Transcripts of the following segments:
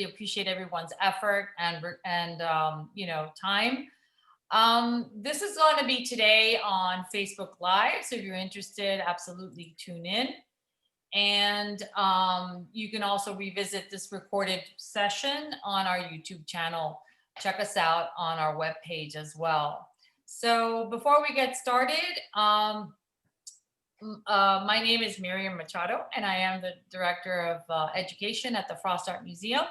appreciate everyone's effort time. This is going to be today on Facebook Live, so if you're interested, absolutely tune in. And you can also revisit this recorded session on our YouTube channel. Check us out on our webpage as well. So before we get started, my name is Miriam Machado, and I am the Director of Education at the Frost Art Museum.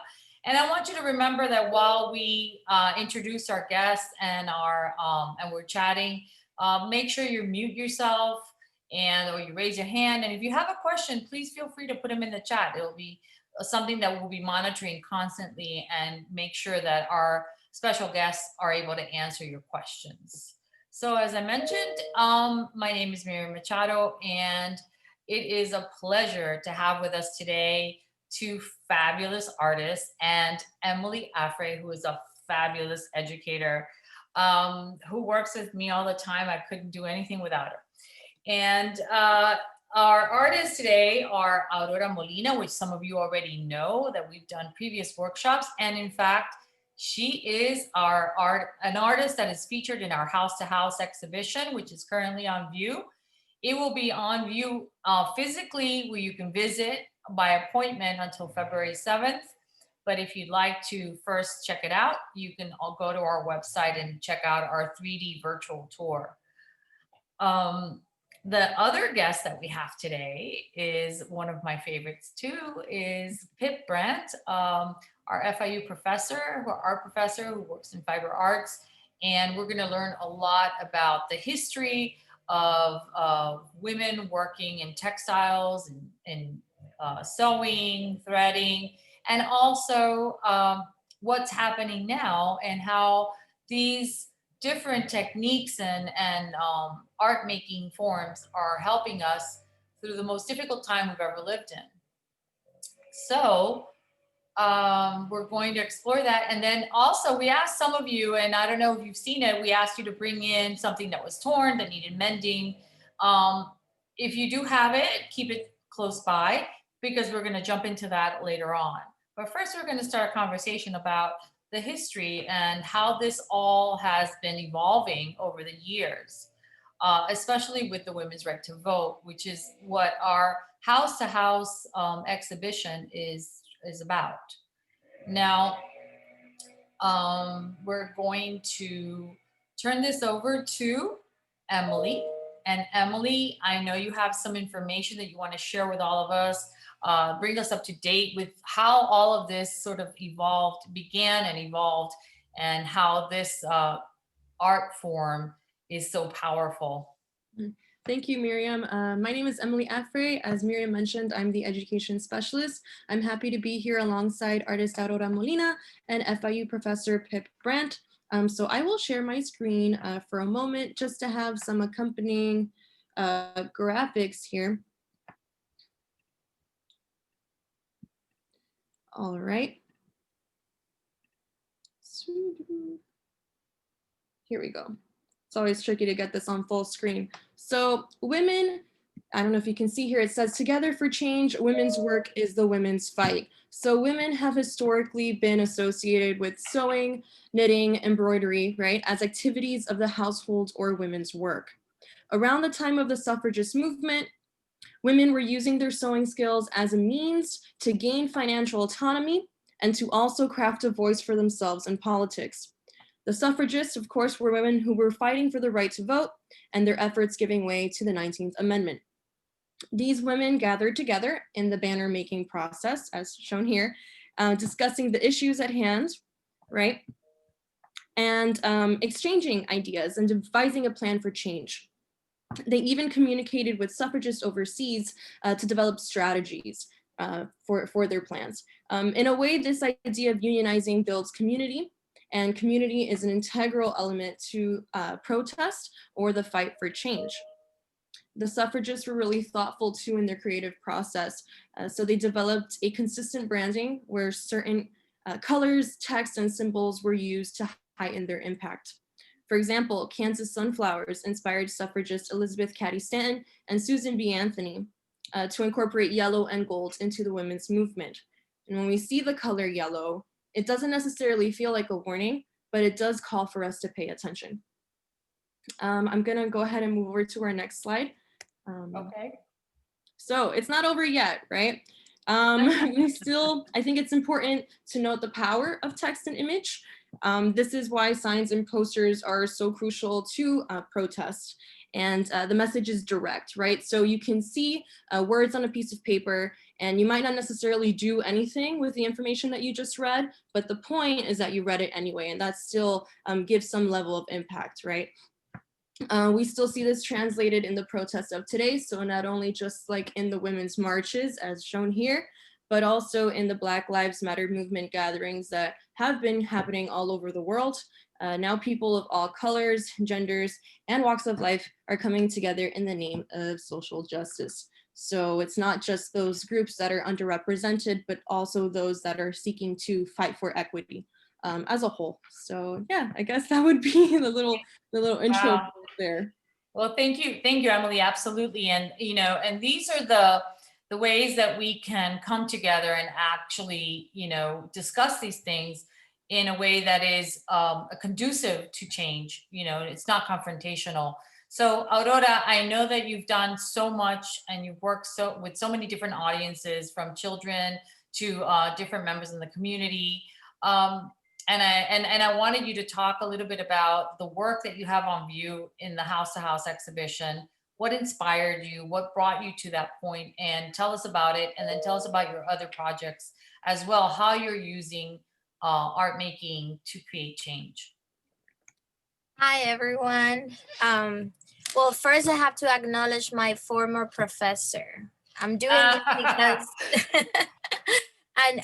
And I want you to remember that while we introduce our guests and we're chatting, make sure you mute yourself or you raise your hand. And if you have a question, please feel free to put them in the chat. It'll be something that we'll be monitoring constantly and make sure that our special guests are able to answer your questions. So as I mentioned, my name is Miriam Machado, and it is a pleasure to have with us today two fabulous artists and Emily Afre, who is a fabulous educator, who works with me all the time. I couldn't do anything without her. And our artists today are Aurora Molina, which some of you already know that we've done previous workshops. And in fact, she is an artist that is featured in our House to House exhibition, which is currently on view. It will be on view physically, where you can visit by appointment until February 7th. But if you'd like to first check it out, you can all go to our website and check out our 3D virtual tour. The other guest that we have today is one of my favorites too, is Pip Brant, our FIU professor, art professor who works in fiber arts. And we're gonna learn a lot about the history of women working in textiles and sewing, threading, and also what's happening now and how these different techniques and art making forms are helping us through the most difficult time we've ever lived in. So we're going to explore that. And then also we asked some of you, and I don't know if you've seen it, we asked you to bring in something that was torn, that needed mending. If you do have it, keep it close by, because we're going to jump into that later on. But first, we're going to start a conversation about the history and how this all has been evolving over the years, especially with the women's right to vote, which is what our House to House exhibition is about. Now, we're going to turn this over to Emily. And Emily, I know you have some information that you want to share with all of us. Bring us up to date with how all of this sort of began and evolved, and how this art form is so powerful. Thank you, Miriam. My name is Emily Afre. As Miriam mentioned, I'm the education specialist. I'm happy to be here alongside artist Aurora Molina and FIU professor Pip Brant. So I will share my screen for a moment just to have some accompanying graphics here. All right. Here we go. It's always tricky to get this on full screen. So women, I don't know if you can see here, it says together for change, women's work is the women's fight. So women have historically been associated with sewing, knitting, embroidery, right, as activities of the household or women's work. Around the time of the suffragist movement, women were using their sewing skills as a means to gain financial autonomy and to also craft a voice for themselves in politics. The suffragists, of course, were women who were fighting for the right to vote, and their efforts giving way to the 19th Amendment. These women gathered together in the banner making process, as shown here, discussing the issues at hand, right? And exchanging ideas and devising a plan for change. They even communicated with suffragists overseas to develop strategies for their plans. In a way, this idea of unionizing builds community, and community is an integral element to protest or the fight for change. The suffragists were really thoughtful too in their creative process. So they developed a consistent branding where certain colors, text, and symbols were used to heighten their impact. For example, Kansas sunflowers inspired suffragist Elizabeth Cady Stanton and Susan B. Anthony to incorporate yellow and gold into the women's movement. And when we see the color yellow, it doesn't necessarily feel like a warning, but it does call for us to pay attention. I'm gonna go ahead and move over to our next slide. Okay. So it's not over yet, right? I think it's important to note the power of text and image. This is why signs and posters are so crucial to protest. And the message is direct, right? So you can see words on a piece of paper, and you might not necessarily do anything with the information that you just read, but the point is that you read it anyway, and that still gives some level of impact, right? We still see this translated in the protests of today. So not only just like in the women's marches as shown here, but also in the Black Lives Matter movement gatherings that have been happening all over the world. Now people of all colors, genders, and walks of life are coming together in the name of social justice. So it's not just those groups that are underrepresented, but also those that are seeking to fight for equity as a whole. So yeah, I guess that would be the little intro Wow. there. Well, thank you, Emily. Absolutely, and and these are the ways that we can come together and actually, discuss these things in a way that is conducive to change. It's not confrontational. So, Aurora, I know that you've done so much, and you've worked with so many different audiences, from children to different members in the community. And I wanted you to talk a little bit about the work that you have on view in the House to House exhibition. What inspired you? What brought you to that point? And tell us about it. And then tell us about your other projects as well, how you're using art making to create change. Hi, everyone. Well, first I have to acknowledge my former professor. I'm doing this because, and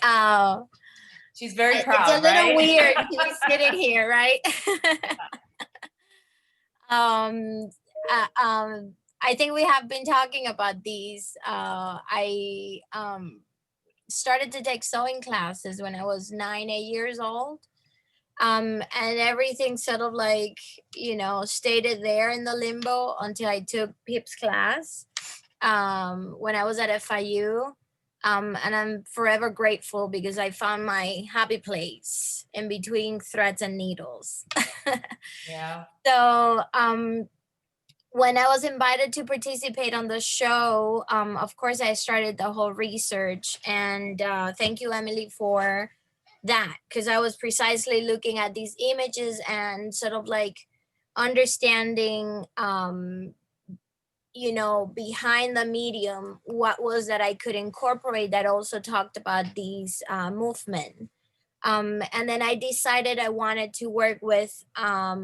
she's very proud. It's a little right? weird to be sitting here, right? I think we have been talking about these. I started to take sewing classes when I was 8 years old. And everything sort of like, stayed there in the limbo until I took Pip's class when I was at FIU. And I'm forever grateful because I found my happy place in between threads and needles. Yeah. So when I was invited to participate on the show, of course, I started the whole research. And thank you, Emily, for that, because I was precisely looking at these images and sort of like understanding behind the medium what was that I could incorporate that also talked about these movement. And then I decided I wanted to work with a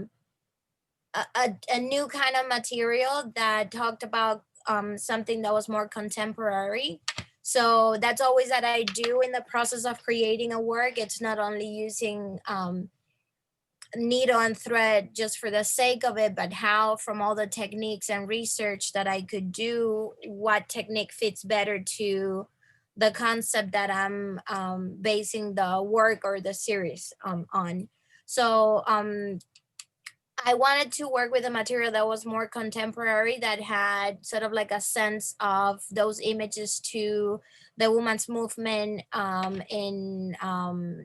new kind of material that talked about something that was more contemporary. So that's always that I do in the process of creating a work. It's not only using needle and thread just for the sake of it, but how from all the techniques and research that I could do, what technique fits better to the concept that I'm basing the work or the series on. So I wanted to work with a material that was more contemporary, that had sort of like a sense of those images to the women's movement in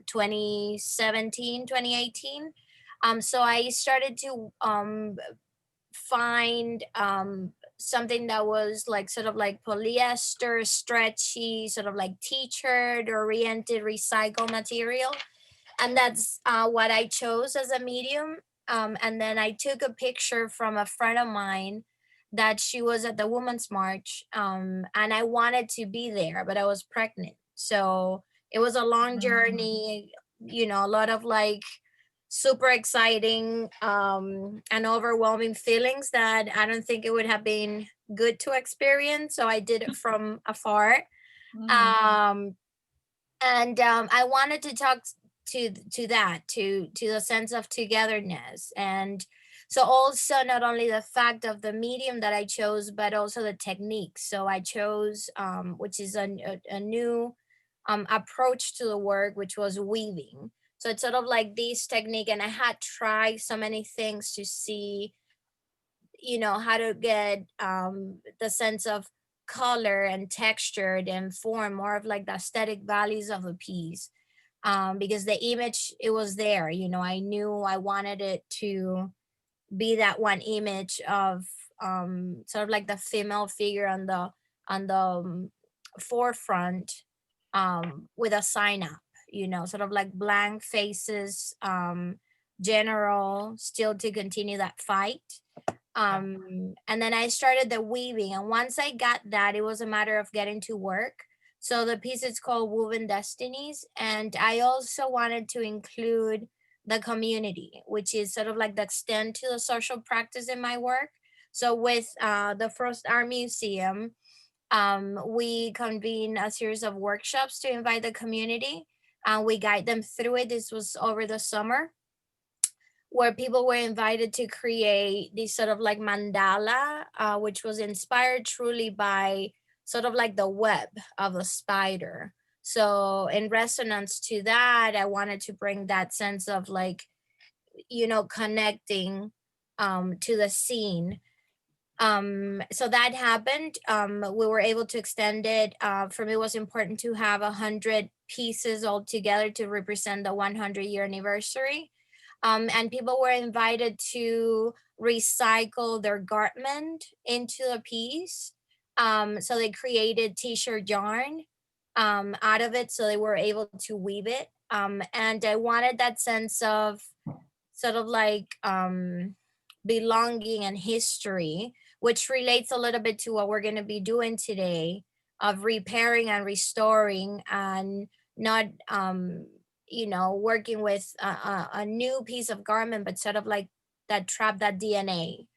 2017, 2018. So I started to find something that was like sort of like polyester, stretchy, sort of like t-shirt oriented recycled material. And that's what I chose as a medium. And then I took a picture from a friend of mine that she was at the Women's March, and I wanted to be there, but I was pregnant. So it was a long journey, a lot of like super exciting and overwhelming feelings that I don't think it would have been good to experience. So I did it from afar. And I wanted to talk to the sense of togetherness. And so also not only the fact of the medium that I chose, but also the techniques. So I chose, which is a new approach to the work, which was weaving. So it's sort of like this technique, and I had tried so many things to see, how to get the sense of color and texture and form, more of like the aesthetic values of a piece. Because the image, it was there, you know, I knew I wanted it to be that one image of sort of like the female figure on the forefront, with a sign up, you know, sort of like blank faces, general, still to continue that fight. And then I started the weaving, and once I got that, it was a matter of getting to work. So the piece is called Woven Destinies, and I also wanted to include the community, which is sort of like the extent to the social practice in my work. So with the Frost Art Museum, we convene a series of workshops to invite the community. We guide them through it. This was over the summer, where people were invited to create this sort of like mandala, which was inspired truly by sort of like the web of a spider. So in resonance to that, I wanted to bring that sense of like, you know, connecting to the scene. So that happened. We were able to extend it. For me, it was important to have 100 pieces all together to represent the 100-year anniversary. And people were invited to recycle their garment into a piece. So they created t-shirt yarn out of it, so they were able to weave it. And I wanted that sense of sort of like belonging and history, which relates a little bit to what we're going to be doing today, of repairing and restoring, and not you know, working with a new piece of garment, but sort of like that trap, that DNA.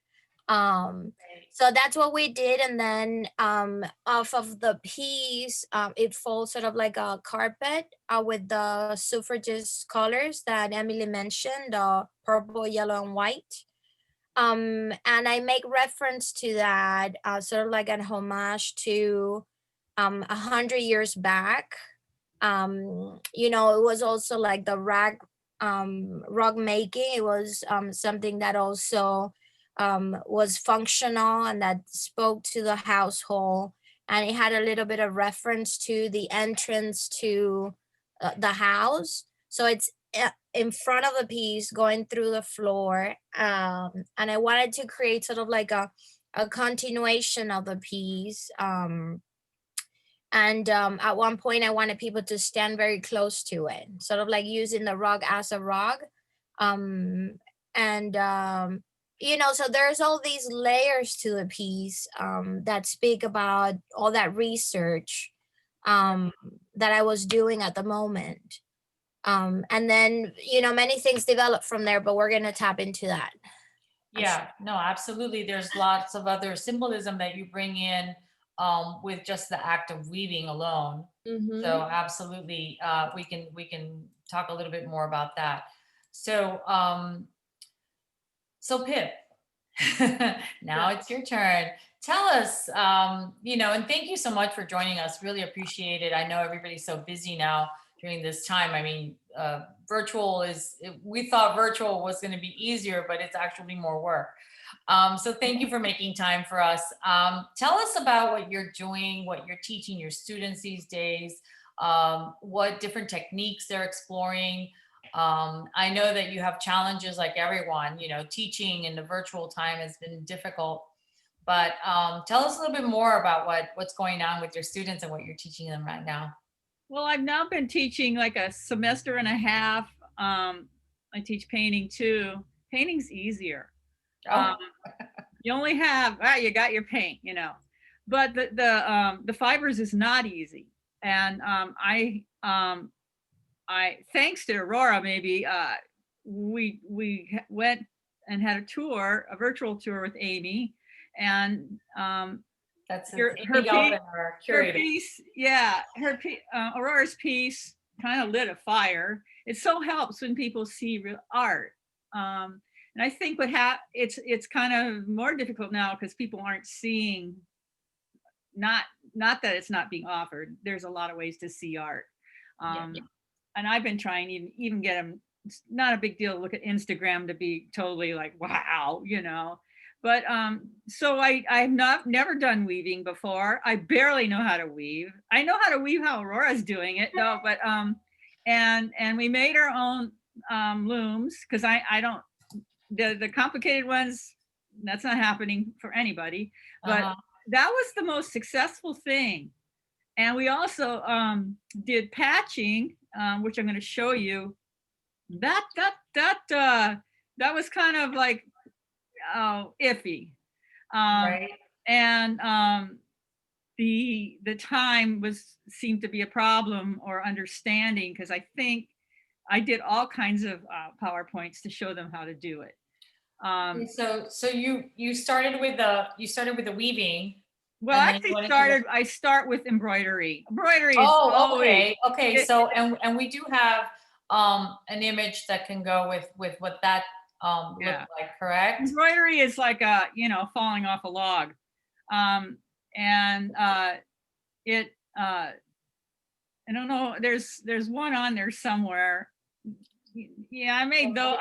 So that's what we did. And then off of the piece, it falls sort of like a carpet with the suffragist colors that Emily mentioned, purple, yellow, and white. And I make reference to that, sort of like an homage to 100 years back. You know, it was also like the rug making. It was something that also was functional and that spoke to the household, and it had a little bit of reference to the entrance to the house. So it's in front of the piece going through the floor, and I wanted to create sort of like a continuation of the piece. And at one point, I wanted people to stand very close to it, sort of like using the rug as a rug. And you know, so there's all these layers to the piece that speak about all that research that I was doing at the moment. And then, you know, many things develop from there, but we're going to tap into that. Yeah, no, absolutely. There's lots of other symbolism that you bring in with just the act of weaving alone. So absolutely, we can talk a little bit more about that. So so Pip, now it's your turn. Tell us, you know, and thank you so much for joining us. Really appreciate it. I know everybody's so busy now during this time. I mean, virtual is, we thought virtual was going to be easier, but it's actually more work. So thank you for making time for us. Tell us about what you're doing, what you're teaching your students these days, what different techniques they're exploring. I know that you have challenges like everyone, you know, teaching in the virtual time has been difficult, but tell us a little bit more about what's going on with your students and what you're teaching them right now. Well, I've now been teaching like a semester and a half. I teach painting too. Painting's easier. Oh. You only have, you got your paint, you know, but the fibers is not easy. And I thanks to Aurora, maybe we went and had a tour, a virtual tour with Amy, and That's her piece, yeah, Aurora's piece kind of lit a fire. It so helps when people see real art. And I think it's kind of more difficult now because people aren't seeing, not that it's not being offered. There's a lot of ways to see art. And I've been trying even get them, it's not a big deal to look at Instagram to be totally like, wow, you know, But so I've never done weaving before. I barely know how to weave. I know how to weave how Aurora's doing it, no, but and we made our own looms, because I don't, the complicated ones, that's not happening for anybody. But that was the most successful thing. And we also did patching, which I'm going to show you. That was kind of like iffy. Right. And the time seemed to be a problem, or understanding, because I think I did all kinds of PowerPoints to show them how to do it. So you started with the weaving. Well, and then actually you went into I start with embroidery. Embroidery is Oh, always, okay. So, and we do have an image that can go with what that looked Yeah. like, correct? embroidery is like a, falling off a log. And it, I don't know, there's one on there somewhere. Yeah, I made those.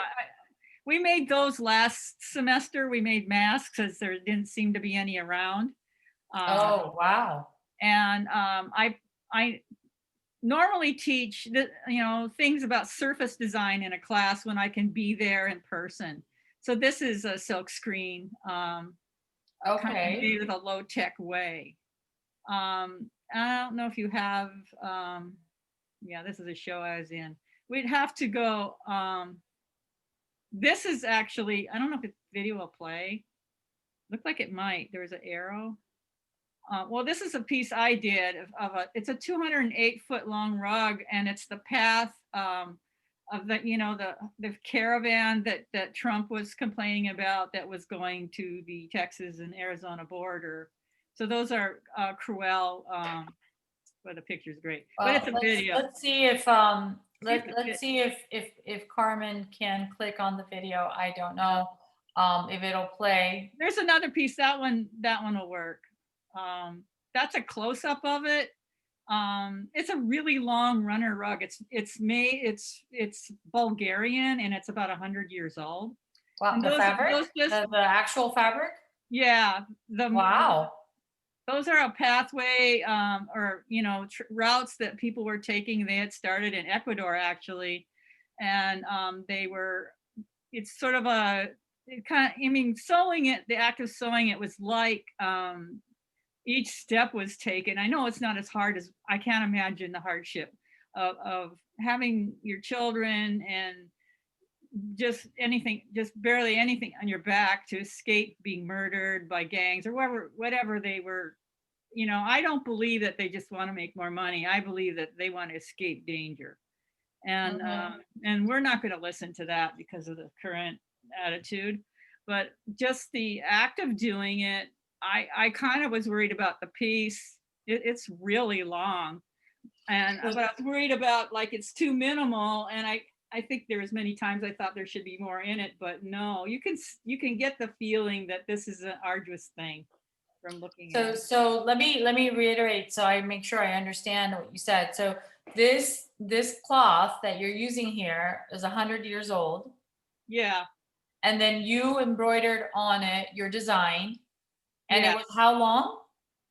We made those last semester. We made masks, as there didn't seem to be any around. Oh, wow. And I normally teach things about surface design in a class when I can be there in person. So this is a silk screen, kind of made with a low tech way. I don't know if you have, yeah, this is a show I was in. We'd have to go, this is actually, I don't know if the video will play. Looked like it might. There was an arrow. Well, this is a piece I did it's a 208-foot long rug, and it's the path of the caravan that Trump was complaining about, that was going to the Texas and Arizona border. So those are Cruel. Well, the picture's great, but it's a video. Let's see if let's see if Carmen can click on the video. I don't know if it'll play. There's another piece. That one will work. That's a close-up of it. It's a really long runner rug. It's Bulgarian, and it's about 100 years old. Wow, the fabric, the actual fabric. Yeah. Wow. Those are a pathway, or routes that people were taking. They had started in Ecuador, actually, and it's sort of sewing it. The act of sewing it was like. Each step was taken. I know it's not as hard as, I can't imagine the hardship of having your children and just barely anything on your back to escape being murdered by gangs or whatever they were. I don't believe that they just want to make more money. I believe that they want to escape danger. And and we're not going to listen to that because of the current attitude. But just the act of doing it, I kind of was worried about the piece. It's really long, and but I was worried about, like, it's too minimal. And I think there was many times I thought there should be more in it, but no, you can get the feeling that this is an arduous thing from looking at it. So let me reiterate, so I make sure I understand what you said. So this cloth that you're using here is 100 years old. Yeah. And then you embroidered on it your design. And it was how long?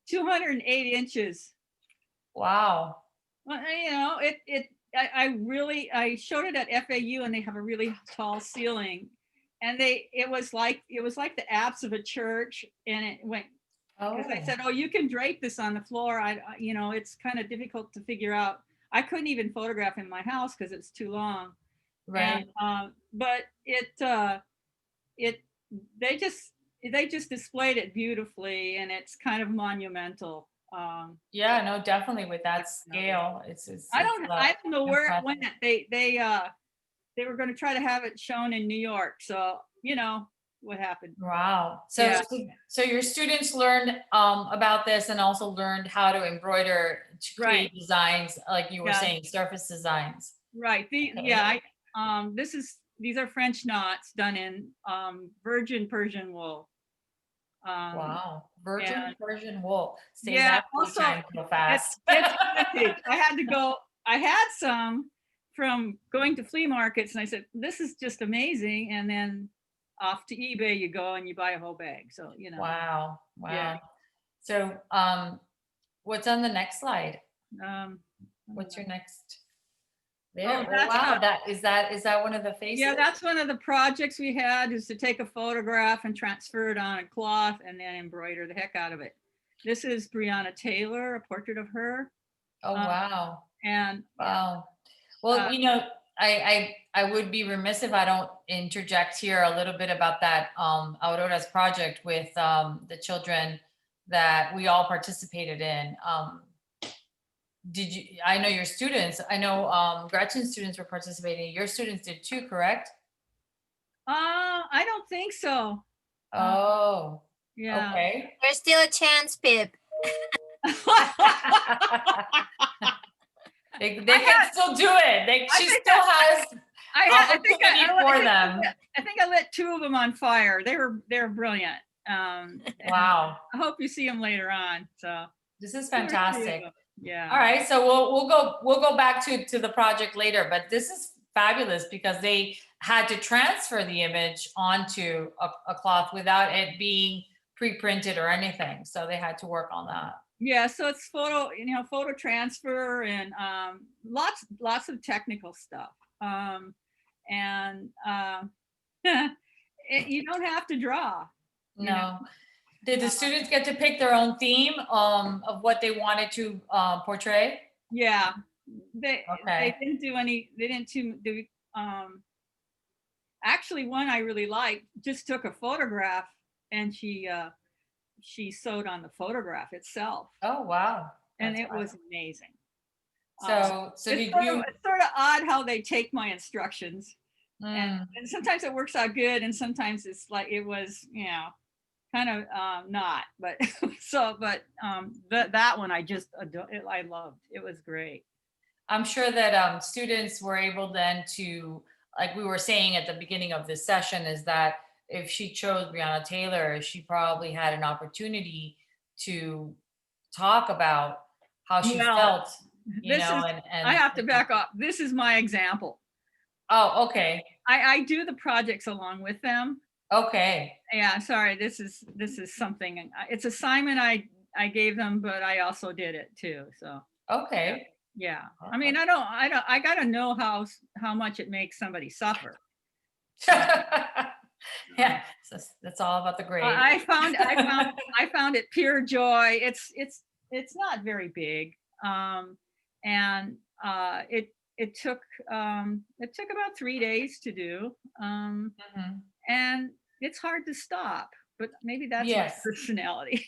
208 inches. Wow. Well, I showed it at FIU, and they have a really tall ceiling, and it was like the apse of a church, and it went. Because I said, "Oh, you can drape this on the floor." It's kind of difficult to figure out. I couldn't even photograph in my house because it's too long. Right. And, but they just displayed it beautifully, and it's kind of monumental. Yeah, no, definitely with that scale, it's I don't know where it went. They were going to try to have it shown in New York, so what happened. Wow. So your students learned about this, and also learned how to embroider to create designs, like you were saying, surface designs. Right. These are French knots done in virgin Persian wool. Wow, virgin Persian wool. Also, fast. It's I had some from going to flea markets, and I said, "This is just amazing." And then off to eBay you go and you buy a whole bag. So, you know. Wow. Wow. Yeah. So, what's on the next slide? What's your next? There. Oh, Oh, that's wow. Is that one of the faces? Yeah, that's one of the projects we had, is to take a photograph and transfer it on a cloth and then embroider the heck out of it. This is Breonna Taylor, a portrait of her. Oh, wow. And wow. Well, I would be remiss if I don't interject here a little bit about that Aurora's project with the children that we all participated in. I know your students, I know Gretchen's students were participating. Your students did too, correct? I don't think so. Oh, Yeah. okay. There's still a chance, Pip. They can still do it. She still has opportunity for them. I think I lit 2 of them on fire. They're brilliant. Wow. I hope you see them later on. So this is fantastic. Yeah. All right. So we'll go back to the project later, but this is fabulous because they had to transfer the image onto a cloth without it being pre-printed or anything. So they had to work on that. Yeah, so it's photo transfer and lots of technical stuff. You don't have to draw. No. Did the students get to pick their own theme of what they wanted to portray? Yeah, they didn't do any. They didn't do. Actually, one I really liked just took a photograph and she sewed on the photograph itself. Oh, wow. And it was amazing. So it's sort of odd how they take my instructions. And sometimes it works out good and sometimes it's like it was, kind of not, but that one I loved. It was great. I'm sure that students were able then to, like we were saying at the beginning of this session, is that if she chose Breonna Taylor, she probably had an opportunity to talk about how she felt, I have to back up. This is my example. Oh, okay. I do the projects along with them. Okay. Yeah, sorry. This is something. It's assignment I gave them, but I also did it too. So. Okay. Yeah. I mean, I gotta know how much it makes somebody suffer. Yeah, so that's all about the grade. I found it pure joy. It's not very big, and it took about 3 days to do, and it's hard to stop. But maybe that's my personality.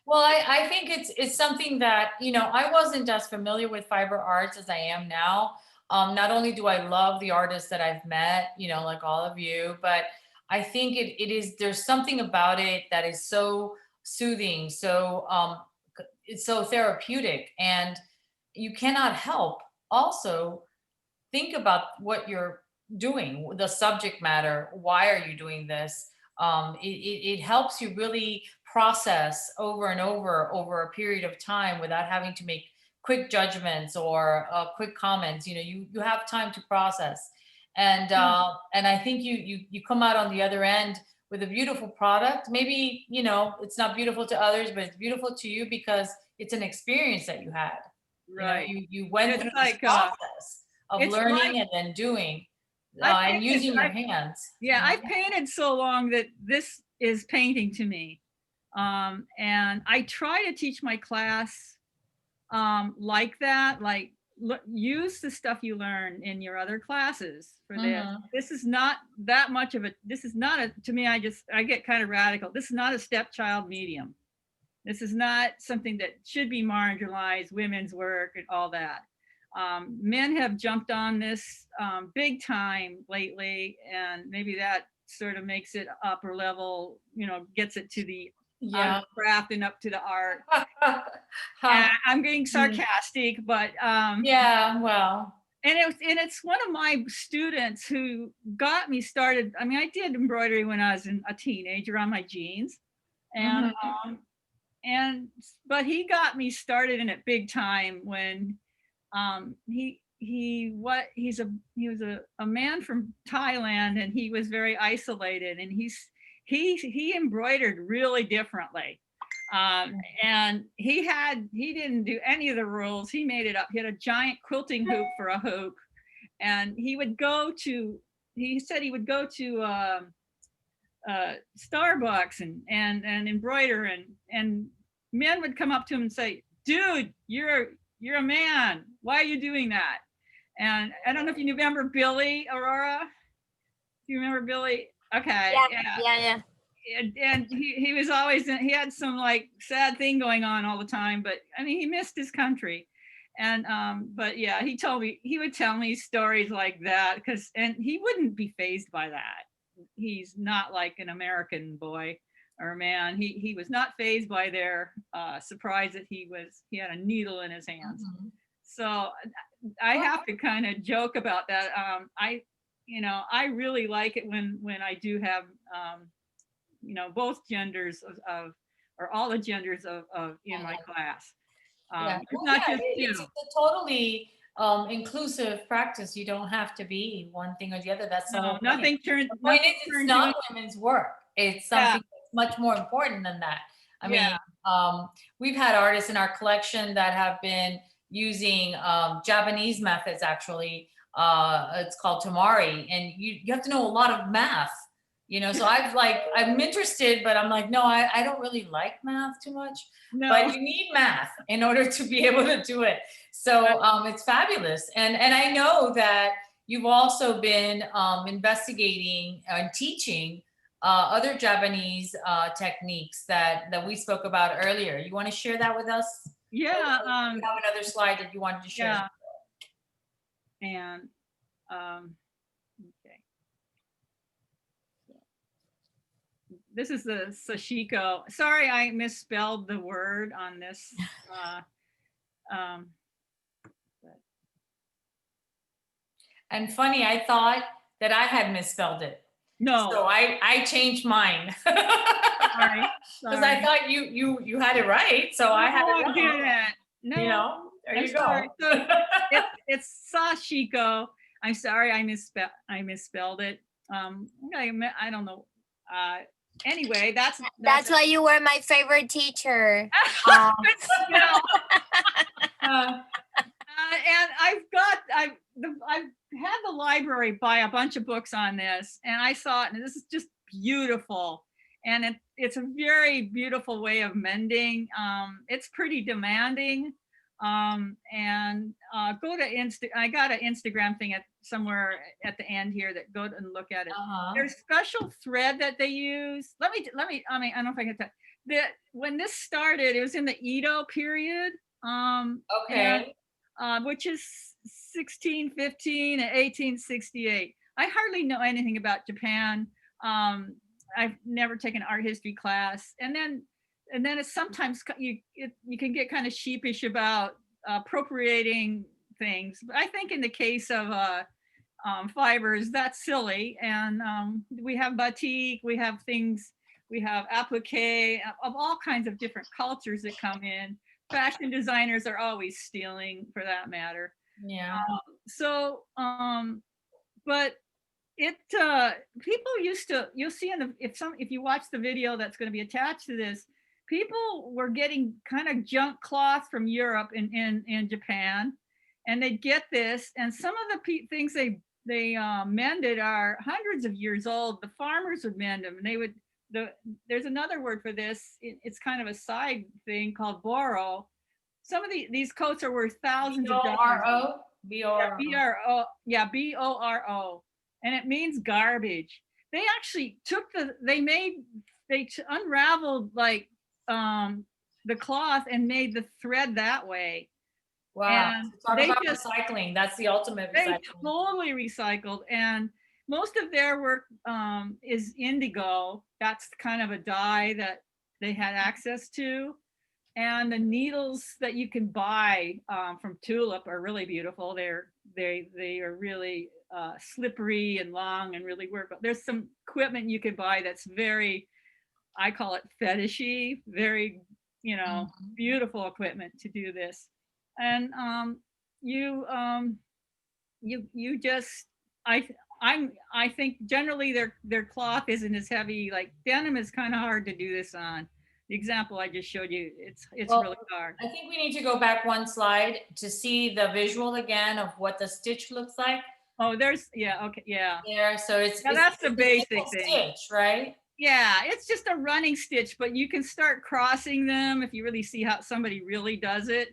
Well, I think it's something that I wasn't as familiar with fiber arts as I am now. Not only do I love the artists that I've met, like all of you, but I think there's something about it that is so soothing, so it's so therapeutic, and you cannot help also think about what you're doing, the subject matter. Why are you doing this? It helps you really process over and over a period of time without having to make quick judgments or quick comments. You have time to process. And I think you come out on the other end with a beautiful product. Maybe, it's not beautiful to others, but it's beautiful to you because it's an experience that you had. Right. You went through this process of learning and then doing and using your hands. Yeah, I've painted so long that this is painting to me. And I try to teach my class like that, like use the stuff you learn in your other classes for this. This is not that much of to me, I get kind of radical. This is not a stepchild medium. This is not something that should be marginalized, women's work and all that. Men have jumped on this big time lately, and maybe that sort of makes it upper level, gets it to the craft and up to the art. I'm being sarcastic, but well, and it's one of my students who got me started. I mean, I did embroidery when I was a teenager on my jeans, and but he got me started in it big time when he he was a man from Thailand, and he was very isolated, and he embroidered really differently. And he didn't do any of the rules. He made it up. He had a giant quilting hoop for a hoop, and he said he would go to Starbucks and embroider, and men would come up to him and say, dude, you're a man, why are you doing that? And I don't know if you remember Billy, Aurora. Do you remember Billy? Okay. Yeah. And he was always, he had some like sad thing going on all the time, but I mean, he missed his country. And but yeah, he would tell me stories like that, and he wouldn't be fazed by that. He's not like an American boy or man. He was not fazed by their surprise that he had a needle in his hands. Mhm. So I have to kind of joke about that. I really like it when I do have both genders or all the genders of in my class. Yeah. It's Well, not yeah, just it's a totally inclusive practice. You don't have to be one thing or the other. That's the whole point. nothing turned. The point is, it's turned not women's work. It's something that's much more important than that. I mean, we've had artists in our collection that have been using Japanese methods, actually. It's called tamari, and you have to know a lot of math. So I'm interested, but I'm like, no, I don't really like math too much. No. But you need math in order to be able to do it. So it's fabulous. And I know that you've also been investigating and teaching other Japanese techniques that we spoke about earlier. You want to share that with us? Yeah. You have another slide that you wanted to share. Yeah. And okay. This is the sashiko. Sorry, I misspelled the word on this. And funny, I thought that I had misspelled it. No. So I changed mine. Sorry. Because I thought you had it right. So I had it wrong. No. There you go. So it's sashiko. I'm sorry, I misspelled it. I don't know. Anyway, that's why you were my favorite teacher. And I've had the library buy a bunch of books on this, and I saw it, and this is just beautiful. And it's a very beautiful way of mending. It's pretty demanding. And go to I got an Instagram thing somewhere at the end here that go and look at it. There's special thread that they use. Let me, I don't know if I get that. When this started, it was in the Edo period. Okay. Which is 1615 and 1868. I hardly know anything about Japan. I've never taken an art history class. And then it's sometimes you can get kind of sheepish about appropriating things. But I think in the case of fibers, that's silly. And we have batik, we have things, we have applique of all kinds of different cultures that come in. Fashion designers are always stealing, for that matter. Yeah. But people used to, you'll see if you watch the video that's going to be attached to this, people were getting kind of junk cloth from Europe in Japan, and they'd get this, and some of the things they mended are hundreds of years old. The farmers would mend them, and they would. There's another word for this. It's kind of a side thing called boro. Some of these coats are worth thousands of dollars. B-O-R-O. Yeah, B-O-R-O. And it means garbage. They actually took they unraveled like the cloth and made the thread that way. Wow. Talk about recycling. That's the ultimate recycling. They totally recycled. And most of their work is indigo. That's kind of a dye that they had access to. And the needles that you can buy from tulip are really beautiful. They are really slippery and long and really work. There's some equipment you can buy that's very, I call it fetishy, very, beautiful equipment to do this. And you just, I think generally their cloth isn't as heavy. Like denim is kind of hard to do this on. The example I just showed you, it's Well, really hard. I think we need to go back one slide to see the visual again of what the stitch looks like. Oh, there's, yeah, okay, yeah. There, so it's Now that's the it's a basic single thing. stitch, right? Yeah, it's just a running stitch, but you can start crossing them if you really see how somebody really does it.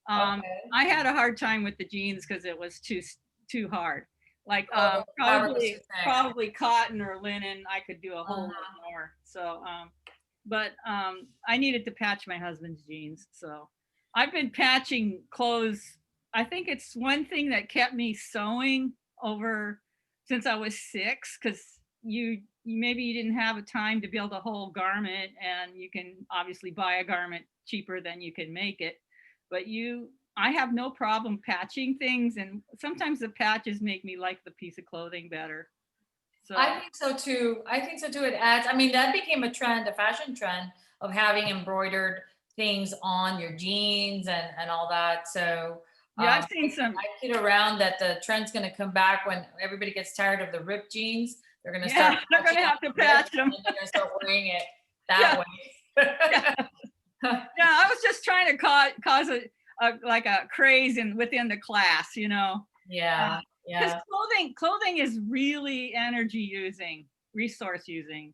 Okay. I had a hard time with the jeans because it was too hard. Like Oh, the fabric is too thick. probably cotton or linen, I could do a whole lot Uh-huh. more. So, but I needed to patch my husband's jeans. So I've been patching clothes. I think it's one thing that kept me sewing over since I was 6, because you maybe you didn't have a time to build a whole garment, and you can obviously buy a garment cheaper than you can make it. But I have no problem patching things, and sometimes the patches make me like the piece of clothing better. So I think so too. I think so too. It adds, I mean, that became a trend, a fashion trend of having embroidered things on your jeans and all that. So yeah, I've seen some. I kid around that the trend's going to come back when everybody gets tired of the ripped jeans. They're going to Yeah, start. they're gonna have to patch them. They're going to start wearing it that way. Yeah, I was just trying to cause like a craze within the class, you know. Yeah, Because yeah. clothing is really energy using, resource using.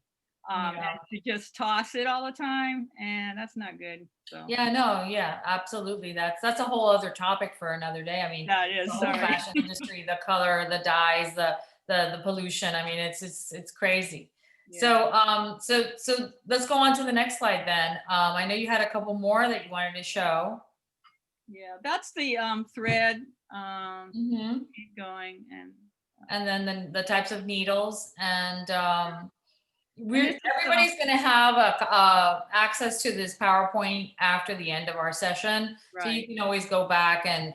Yeah. And to just toss it all the time, and that's not good. So Yeah, no, yeah, absolutely. That's a whole other topic for another day. I mean, that is, the whole sorry. fashion industry, the color, the dyes, the pollution. I mean, it's crazy. Yeah. So let's go on to the next slide then. I know you had a couple more that you wanted to show. Yeah, that's the thread. Hmm. Keep going, And then the types of needles and this is, everybody's going to have access to this PowerPoint after the end of our session, so you right. can always go back and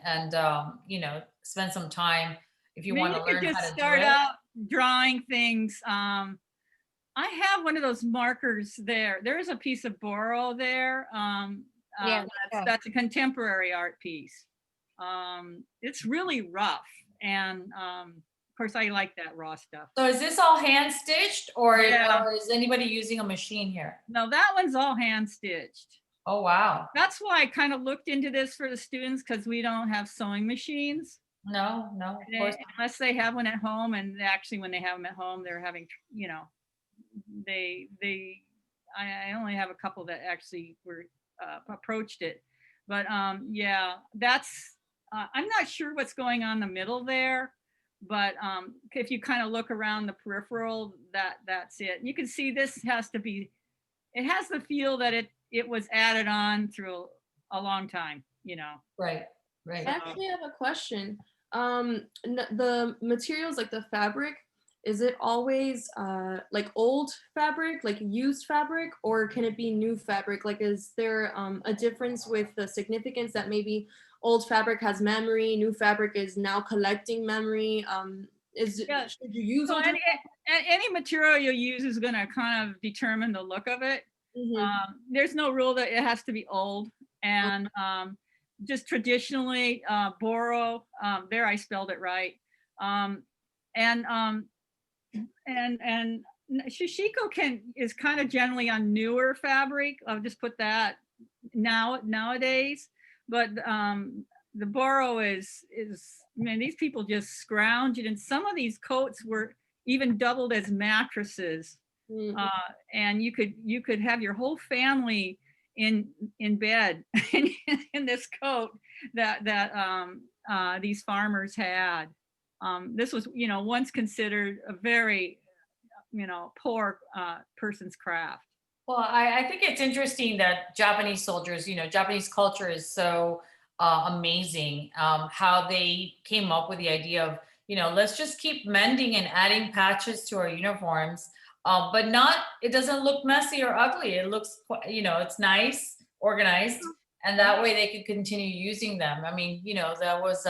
spend some time if you I mean, want you to could learn how just to do start it. out drawing things. I have one of those markers there. There's a piece of Boro there. Yeah. That's a contemporary art piece. It's really rough, and of course, I like that raw stuff. So is this all hand stitched, or Yeah. is anybody using a machine here? No, that one's all hand stitched. Oh wow. That's why I kind of looked into this for the students, because we don't have sewing machines. No, of course. Unless they have one at home, and actually when they have them at home, they're having, you know, I only have a couple that actually were approached it, but yeah, that's I'm not sure what's going on in the middle there, but if you kind of look around the peripheral, that's it. You can see this has to be, it has the feel that it was added on through a long time, you know. Right. I actually have a question. The materials, like the fabric, is it always like old fabric, like used fabric, or can it be new fabric? Like, is there a difference with the significance that maybe old fabric has memory, new fabric is now collecting memory? Should you use so any material you use is going to kind of determine the look of it. There's no rule that it has to be old, and just traditionally Boro, there I spelled it right, and Shishiko is kind of generally on newer fabric. I'll just put that nowadays, but the Boro is, man, these people just scrounge it, and some of these coats were even doubled as mattresses. And you could have your whole family in bed in this coat that these farmers had. This was, once considered a very, poor person's craft. Well, I think it's interesting that Japanese soldiers, Japanese culture is so amazing, how they came up with the idea of, let's just keep mending and adding patches to our uniforms, but it doesn't look messy or ugly. It looks, it's nice, organized, and that way they could continue using them. I mean, that was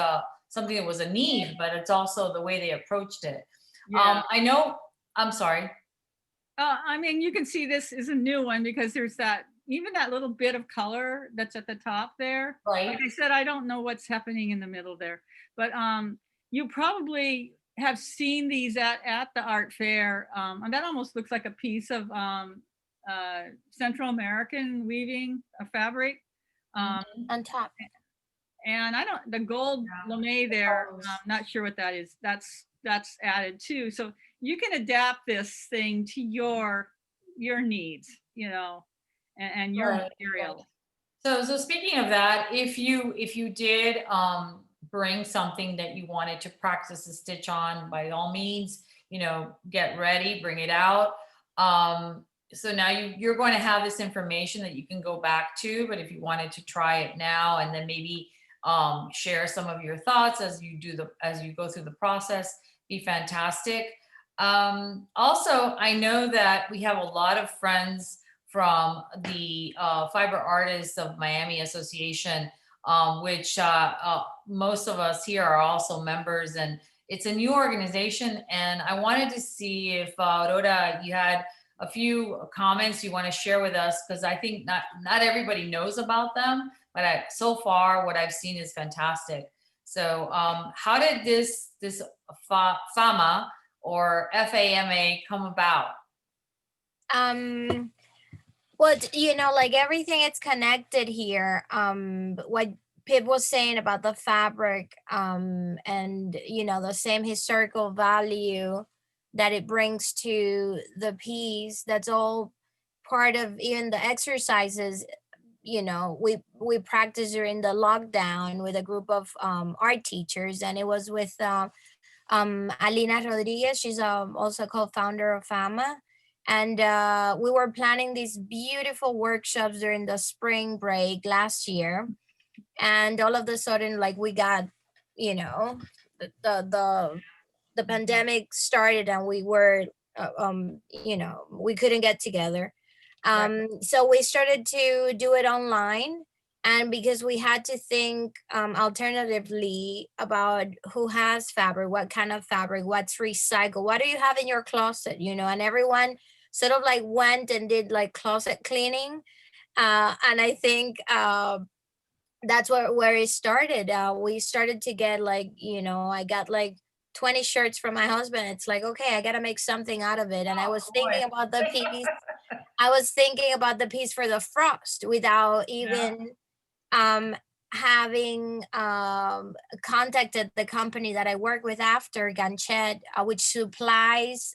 something that was a need, but it's also the way they approached it. Yeah. I know, I'm sorry. I mean, you can see this is a new one because there's even that little bit of color that's at the top there. Right. Like I said, I don't know what's happening in the middle there, but you probably have seen these at the art fair. And that almost looks like a piece of Central American weaving, a fabric. On top. And I don't, the gold lame there, I'm not sure what that is. That's added too. So you can adapt this thing to your needs, you know, and your material. So speaking of that, if you did bring something that you wanted to practice a stitch on, by all means, you know, get ready, bring it out. So now you're going to have this information that you can go back to, but if you wanted to try it now and then maybe share some of your thoughts as you go through the process, be fantastic. Also, I know that we have a lot of friends from the Fiber Artists of Miami Association, which most of us here are also members, and it's a new organization. And I wanted to see if Aurora, you had a few comments you want to share with us, because I think not everybody knows about them, but so far what I've seen is fantastic. So how did this FAMA or FAMA come about? Well, you know, like everything, it's connected here. What Pip was saying about the fabric, and you know, the same historical value that it brings to the piece, that's all part of even the exercises. You know, we practiced during the lockdown with a group of art teachers, and it was with Alina Rodriguez. She's also co-founder of FAMA. And we were planning these beautiful workshops during the spring break last year. And all of a sudden, like, we got, you know, the pandemic started, and we were, you know, we couldn't get together. So we started to do it online. And because we had to think alternatively about who has fabric, what kind of fabric, what's recycled, what do you have in your closet, you know, and everyone sort of like went and did like closet cleaning. And I think that's where it started. We started to get like, you know, I got like 20 shirts from my husband. It's like, okay, I got to make something out of it. And I was thinking about the piece. I was thinking about the piece for the frost without even having contacted the company that I work with after, Ganchet, which supplies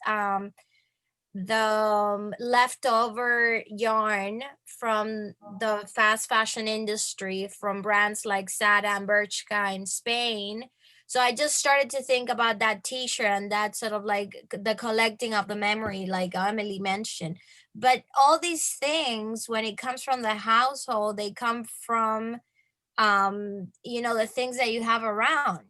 the leftover yarn from the fast fashion industry from brands like Sada and Bershka in Spain. So I just started to think about that t-shirt, and that sort of like the collecting of the memory, like Emily mentioned. But all these things, when it comes from the household, they come from you know, the things that you have around.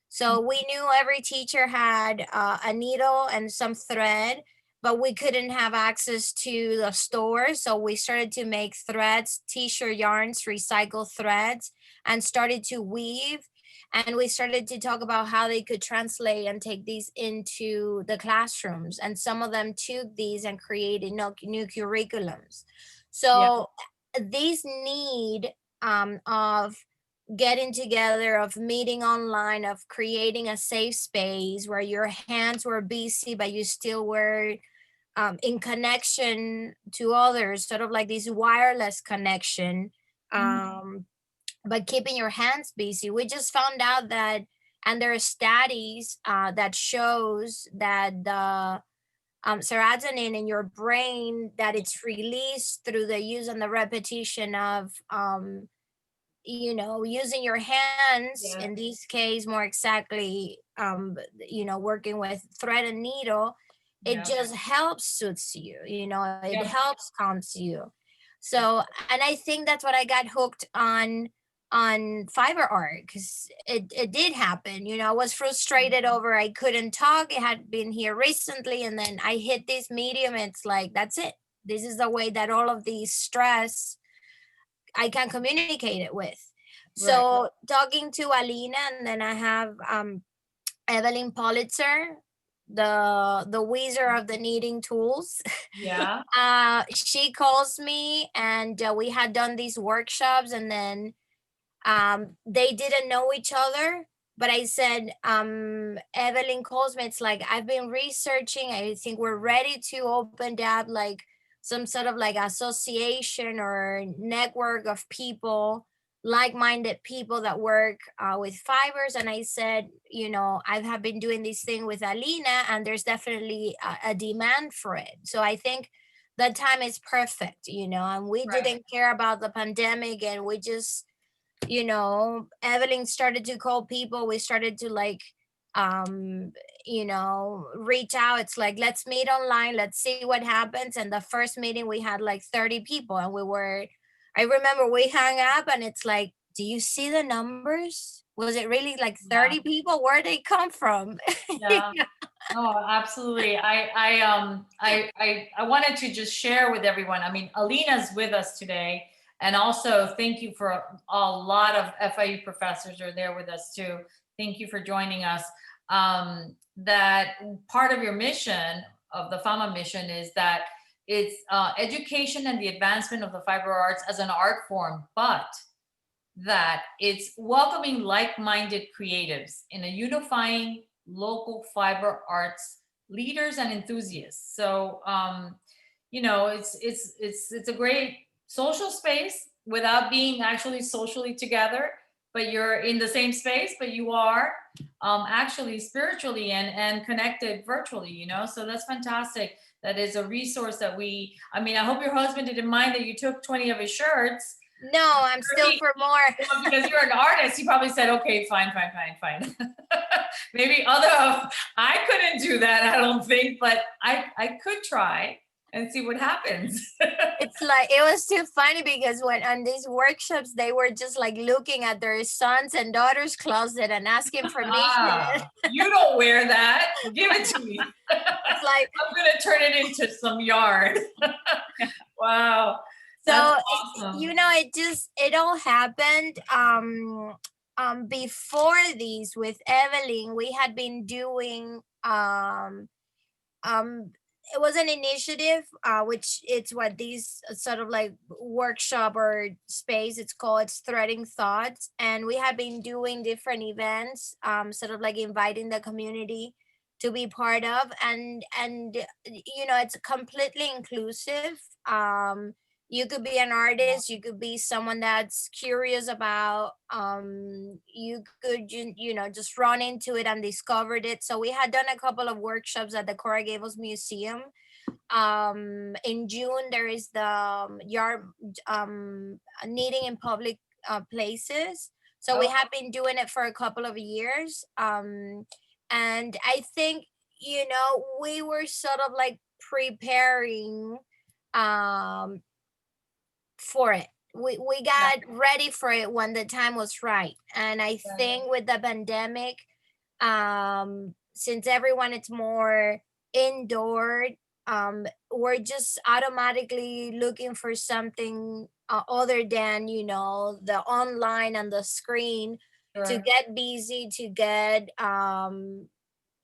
So we knew every teacher had a needle and some thread, but we couldn't have access to the store. So we started to make threads, t-shirt yarns, recycled threads, and started to weave. And we started to talk about how they could translate and take these into the classrooms. And some of them took these and created new curriculums. So these need of getting together, of meeting online, of creating a safe space where your hands were busy, but you still were in connection to others, sort of like this wireless connection, but keeping your hands busy. We just found out that, and there are studies that shows that the serotonin in your brain, that it's released through the use and the repetition of you know, using your hands, in this case more exactly you know, working with thread and needle. It just helps soothes you, you know, it helps calms you. So, and I think that's what I got hooked on fiber art, because it did happen. You know, I was frustrated over I couldn't talk. It had been here recently, and then I hit this medium. It's like, that's it. This is the way that all of these stress I can communicate it with. So talking to Alina, and then I have Evelyn Politzer, the wizard of the knitting tools. She calls me, and we had done these workshops, and then they didn't know each other, but I said, Evelyn calls me, it's like, I've been researching, I think we're ready to open up like some sort of like association or network of people, like-minded people that work with fibers. And I said, I have been doing this thing with Alina, and there's definitely a demand for it. So I think the time is perfect, and we didn't care about the pandemic, and we just, Evelyn started to call people. We started to like, reach out. It's like, let's meet online, let's see what happens. And the first meeting we had like 30 people, and I remember we hung up, and it's like, do you see the numbers? Was it really like 30 people? Where'd they come from? Yeah. Oh, absolutely. I wanted to just share with everyone. I mean, Alina's with us today, and also thank you for a lot of FIU professors are there with us too. Thank you for joining us. That part of your mission, of the FAMA mission, is that it's education and the advancement of the fiber arts as an art form, but that it's welcoming like-minded creatives in a unifying local fiber arts leaders and enthusiasts. So it's a great social space without being actually socially together, but you're in the same space, but you are actually spiritually and connected virtually, so that's fantastic. That is a resource that I hope your husband didn't mind that you took 20 of his shirts. No, I'm still for more. Because you're an artist, he probably said, okay, fine. Maybe I couldn't do that, I don't think, but I could try and see what happens. It's like, it was too funny because when on these workshops, they were just like looking at their sons and daughters' closet and asking permission. You don't wear that. Give it to me. It's like, I'm going to turn it into some yarn. Wow. So, awesome. it all happened. Before these with Evelyn, we had been doing, it was an initiative, which it's what these sort of like workshop or space, it's Threading Thoughts. And we had been doing different events, sort of like inviting the community to be part of, and it's completely inclusive. You could be an artist, you could be someone that's curious about, you could, just run into it and discovered it. So we had done a couple of workshops at the Coral Gables Museum. In June, there is the yard knitting in public places. So we have been doing it for a couple of years. And I think, we were sort of like preparing for it. We got ready for it when the time was right. And I think with the pandemic, since everyone is more indoor, we're just automatically looking for something other than, the online and the screen to get busy, to get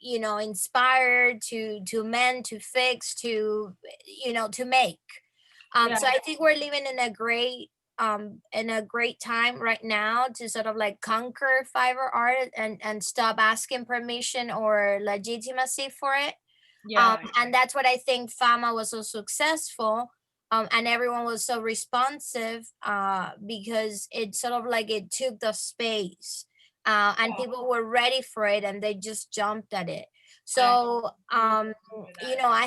inspired, to mend, to fix, to make. So I think we're living in a great time right now to sort of like conquer fiber art and stop asking permission or legitimacy for it. And that's what I think FAMA was so successful, and everyone was so responsive, because it sort of like it took the space, and people were ready for it, and they just jumped at it. So, I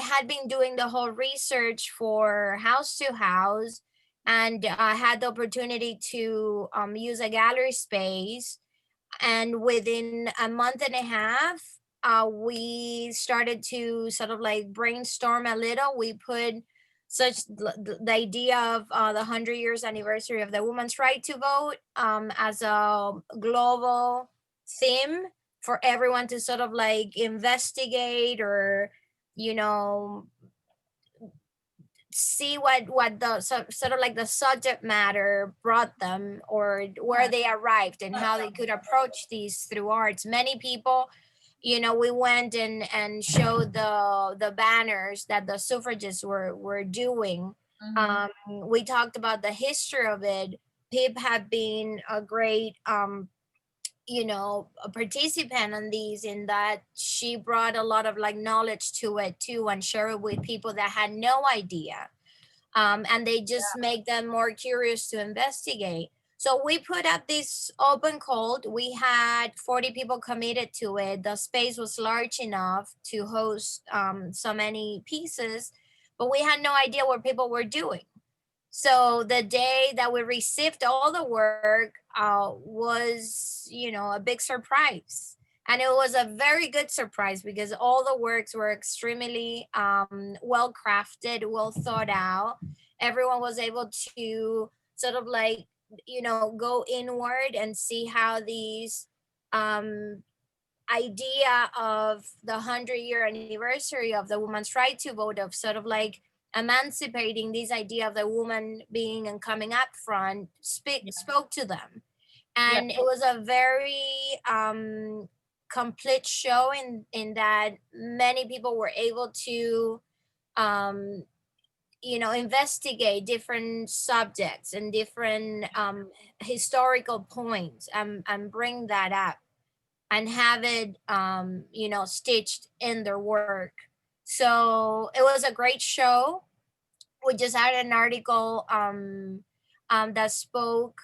had been doing the whole research for House to House, and I had the opportunity to use a gallery space. And within a month and a half, we started to sort of like brainstorm a little. We put the idea of the 100 years anniversary of the women's right to vote as a global theme for everyone to sort of like investigate, or see what the sort of like the subject matter brought them, or where they arrived and how they could approach these through arts. Many people, we went and showed the banners that the suffragists were doing. We talked about the history of it. Pip had been a great you know, a participant on these, in that she brought a lot of like knowledge to it too, and share it with people that had no idea. And they just make them more curious to investigate. So we put up this open call. We had 40 people committed to it. The space was large enough to host so many pieces, but we had no idea what people were doing. So the day that we received all the work was, you know, a big surprise. And it was a very good surprise because all the works were extremely well crafted, well thought out. Everyone was able to sort of like, you know, go inward and see how these um, idea of the 100-year anniversary of the woman's right to vote, of sort of like emancipating this idea of the woman being and coming up front, spoke to them. And it was a very complete show in that many people were able to you know, investigate different subjects and different historical points, and bring that up and have it you know, stitched in their work. So it was a great show. We just had an article that spoke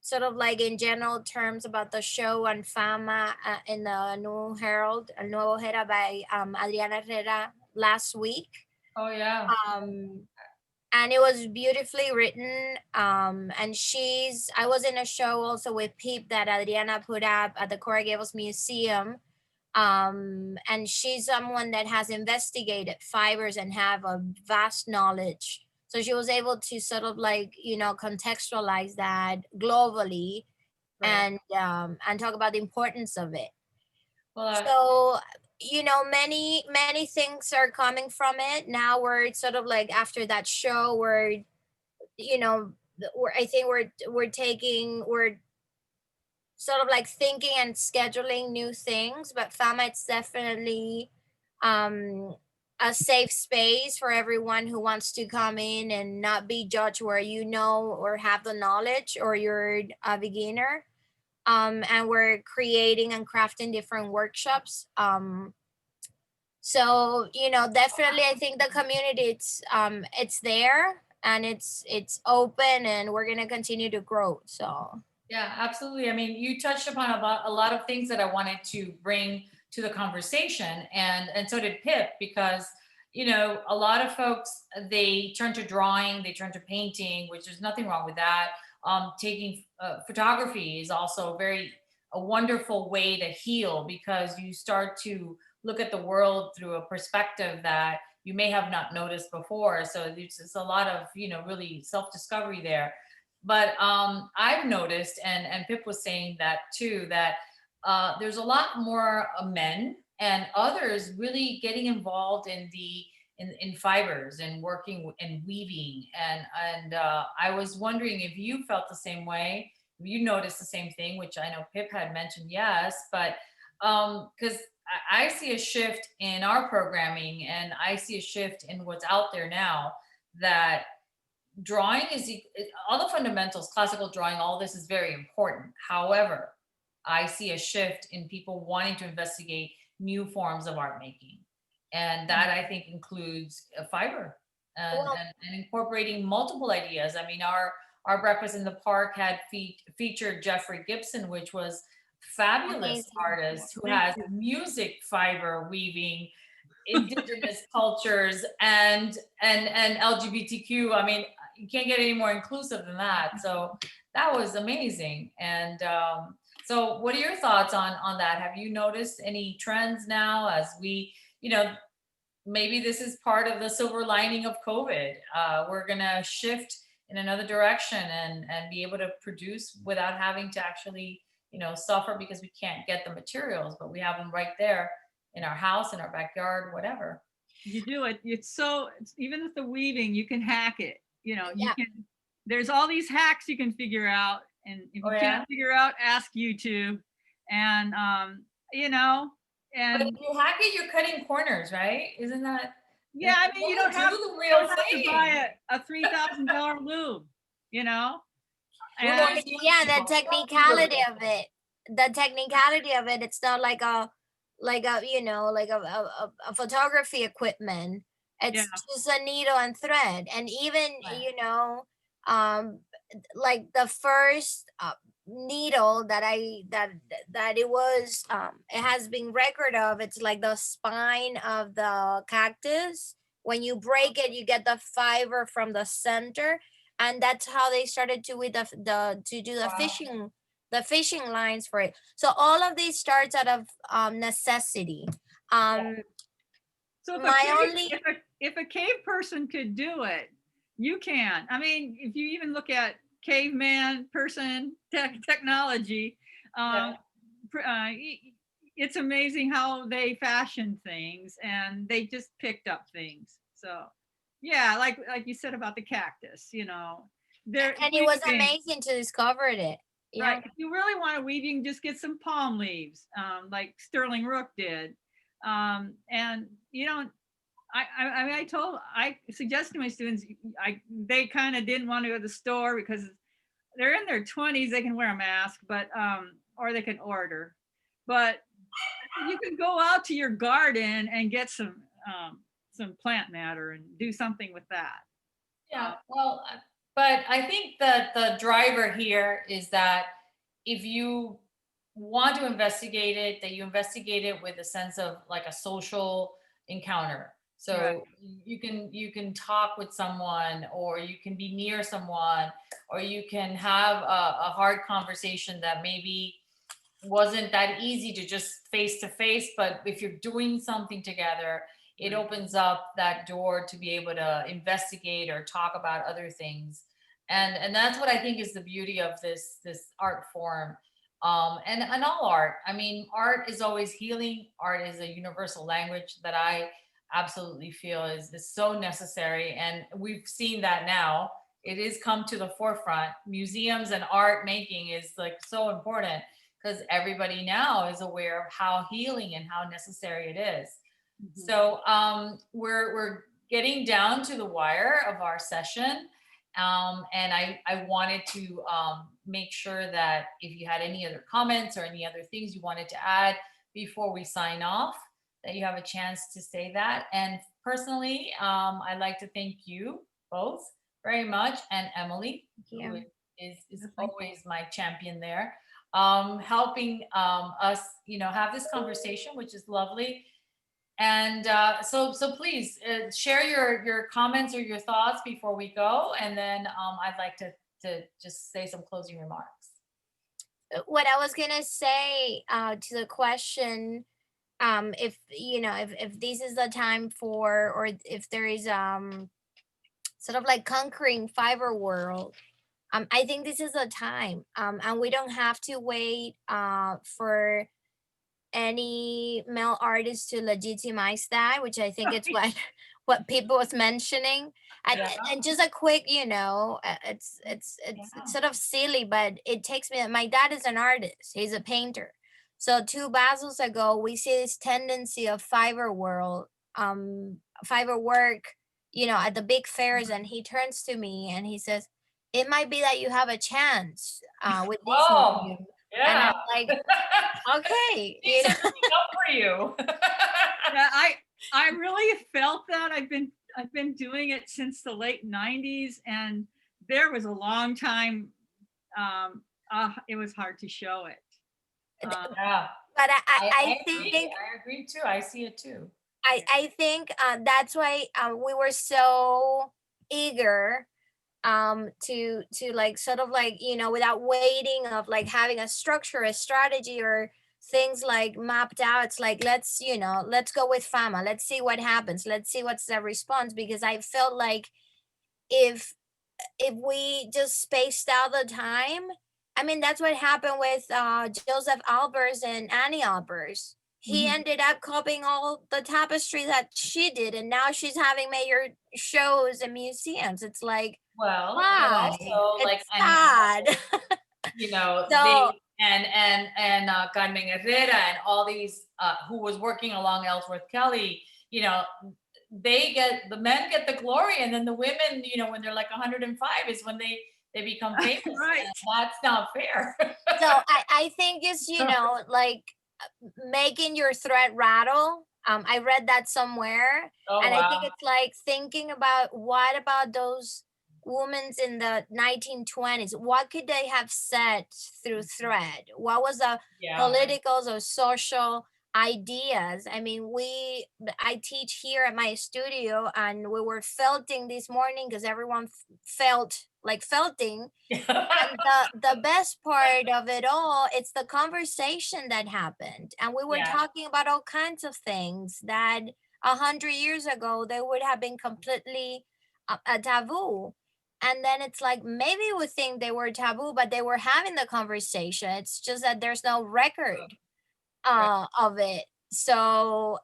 sort of like in general terms about the show and Fama in the New Herald, El Nuevo Herald, by Adriana Herrera last week. Oh yeah. And it was beautifully written. And I was in a show also with Pip that Adriana put up at the Coral Gables Museum. And she's someone that has investigated fibers and have a vast knowledge. So she was able to sort of like, you know, contextualize that globally, Right. and talk about the importance of it. Well, So, you know, many things are coming from it. Now we're sort of like, after that show, we're, you know, I think we're sort of like thinking and scheduling new things. But Fama, it's definitely a safe space for everyone who wants to come in and not be judged where you know or have the knowledge or you're a beginner. And we're creating and crafting different workshops. So, you know, definitely I think the community, it's there, and it's open, and we're gonna continue to grow. So yeah, absolutely. I mean, you touched upon a lot of things that I wanted to bring to the conversation, and so did Pip, because you know, a lot of folks, they turn to drawing, they turn to painting, which there's nothing wrong with that. Taking photography is also a wonderful way to heal, because you start to look at the world through a perspective that you may have not noticed before. So there's just a lot of, you know, really self-discovery there. But I've noticed, and Pip was saying that too, that there's a lot more men and others really getting involved in in fibers and working and weaving, and I was wondering if you felt the same way, if you noticed the same thing, which I know Pip had mentioned, yes, but because I see a shift in our programming, and I see a shift in what's out there now, that drawing is all the fundamentals, classical drawing, all this is very important. However, I see a shift in people wanting to investigate new forms of art making. And that I think includes fiber and, well, and incorporating multiple ideas. I mean, our breakfast in the park had featured Jeffrey Gibson, which was fabulous amazing. artist who Thank has music fiber weaving, indigenous cultures, and LGBTQ. I mean, you can't get any more inclusive than that. So that was amazing. And so what are your thoughts on that? Have you noticed any trends now, as we, you know, maybe this is part of the silver lining of COVID? We're gonna shift in another direction and be able to produce without having to actually, you know, suffer because we can't get the materials, but we have them right there in our house, in our backyard, whatever. You do it. Even with the weaving, you can hack it. You know, you Yeah. can. There's all these hacks you can figure out, and if you Oh, yeah? can't figure out, ask YouTube. And you know, But if and you hack it, you're cutting corners, right? Isn't that? yeah, I mean, you don't do have, the you real don't have to thing. buy a $3,000 loom. You know, We're going to see Yeah, the people. technicality of it. The technicality of it, it's not like a you know, like a photography equipment. It's Yeah. just a needle and thread. And even, Right. you know, um like the first needle that that it was it has been record of, it's like the spine of the cactus. When you break it, you get the fiber from the center, and that's how they started to with the to do Wow. the fishing lines for it. So all of these starts out of necessity. um So if a my cave, only if a cave person could do it, you can. I mean, if you even look at caveman person technology, Yeah. it's amazing how they fashion things, and they just picked up things. So yeah, like you said about the cactus, you know, they're and it was amazing to discover it. Yeah. right. If you really want to weave, you can just get some palm leaves, like Sterling Rook did. And you know, I mean, I suggested to my students, they kind of didn't want to go to the store because they're in their 20s, they can wear a mask, but or they can order. But you can go out to your garden and get some plant matter and do something with that. Yeah, well, but I think that the driver here is that if you want to investigate it, that you investigate it with a sense of like a social encounter. So Right. you can talk with someone, or you can be near someone, or you can have a hard conversation that maybe wasn't that easy to just face to face, but if you're doing something together, it Right. opens up that door to be able to investigate or talk about other things. And that's what I think is the beauty of this art form. And all art. I mean, art is always healing. Art is a universal language that I absolutely feel is so necessary. And we've seen that now. It is come to the forefront. Museums and art making is like so important because everybody now is aware of how healing and how necessary it is. Mhm. So we're getting down to the wire of our session. And I wanted to make sure that if you had any other comments or any other things you wanted to add before we sign off, that you have a chance to say that. And personally, I'd like to thank you both very much, and Emily, Thank who you. is always my champion there, helping us, have this conversation, which is lovely. And so please share your comments or your thoughts before we go, and then I'd like to just say some closing remarks. What I was gonna say to the question, if you know, if this is the time for, or if there is sort of like conquering fiber world, I think this is the time, and we don't have to wait for any male artist to legitimize that, which I think it's what people was mentioning. And, Yeah. and just a quick, you know, it's sort of silly, but it takes me. My dad is an artist. He's a painter. So 2 Basels ago, we see this tendency of fiber work, you know, at the big fairs, and he turns to me and he says, "It might be that you have a chance with this Oh, medium." And yeah. I'm like, okay, you These know. are coming up for you. Yeah, I really felt that. I've been doing it since the late 90s, and there was a long time it was hard to show it. Yeah, But I I agree. think I agree too. I see it too. I think that's why we were so eager to like sort of like, you know, without waiting of like having a structure, a strategy, or things like mapped out. It's like, let's, you know, let's go with fama, let's see what happens, let's see what's the response. Because I felt like if we just spaced out the time, I mean, that's what happened with Joseph Albers and Annie Albers. He Mhm. ended up copying all the tapestry that she did, and now she's having major shows in museums. It's like, Well, and why? also like, It's and sad. So they and Carmen Herrera and all these who was working along Ellsworth Kelly, the men get the glory, and then the women, when they're like 105 is when they become famous. Right. And that's not fair. So I think it's, you know, like making your thread rattle. I read that somewhere. Oh, And I think wow. it's like thinking about what about those women in the 1920s? What could they have said through thread? What was the Yeah. political or social ideas? I mean, I teach here at my studio, and we were felting this morning because everyone felt like felting. And the best part of it all, it's the conversation that happened, and we were Yeah. talking about all kinds of things that 100 years ago they would have been completely a taboo. And then it's like maybe we think they were taboo, but they were having the conversation. It's just that there's no record of it. So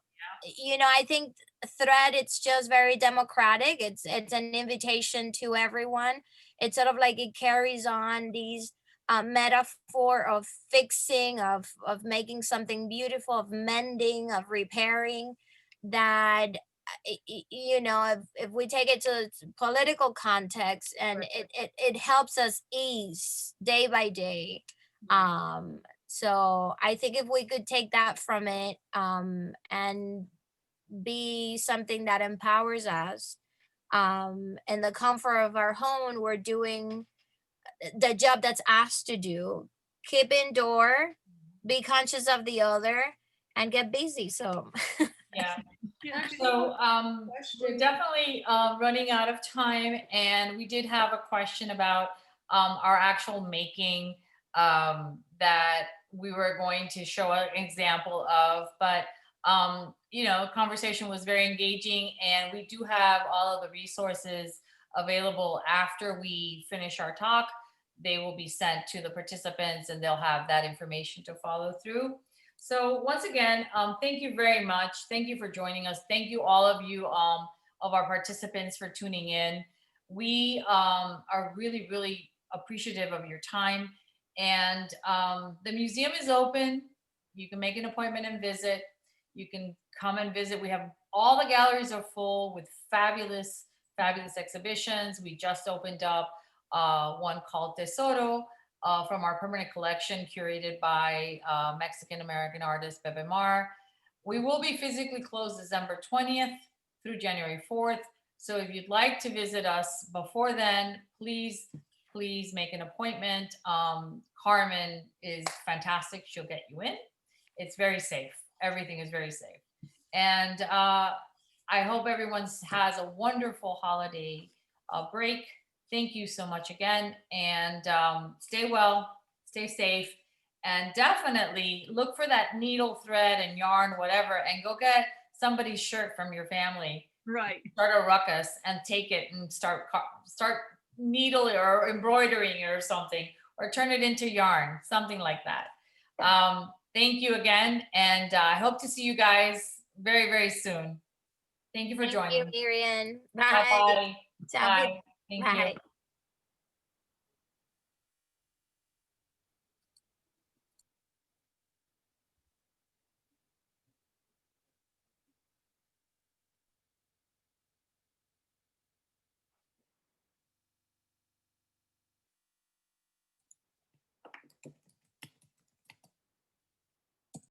you know, I think thread, it's just very democratic. It's an invitation to everyone. It's sort of like it carries on these metaphor of fixing, of making something beautiful, of mending, of repairing, that you know, if we take it to its political context, and it helps us ease day by day. So I think if we could take that from it, and be something that empowers us, in the comfort of our home, we're doing the job that's asked to do. Keep indoor, be conscious of the other, and get busy. So Yeah. So we're definitely running out of time, and we did have a question about our actual making that we were going to show an example of, but you know, conversation was very engaging, and we do have all of the resources available after we finish our talk. They will be sent to the participants, and they'll have that information to follow through. So once again, thank you very much. Thank you for joining us. Thank you, all of you, of our participants, for tuning in. We are really, really appreciative of your time. And the museum is open. You can make an appointment and visit. You can come and visit. We have all the galleries are full with fabulous, fabulous exhibitions. We just opened up one called Tesoro, from our permanent collection, curated by Mexican-American artist Pepe Mar. We will be physically closed December 20th through January 4th. So if you'd like to visit us before then, please make an appointment. Carmen is fantastic. She'll get you in. It's very safe. Everything is very safe. And I hope everyone has a wonderful holiday break. Thank you so much again, and stay well, stay safe, and definitely look for that needle, thread, and yarn, whatever, and go get somebody's shirt from your family. Right. Start a ruckus and take it and start needle or embroidering or something, or turn it into yarn, something like that. Thank you again, and I hope to see you guys very, very soon. Thank you for joining. Thank you, Miriam. Bye. Bye. Bye. Thank you. Bye.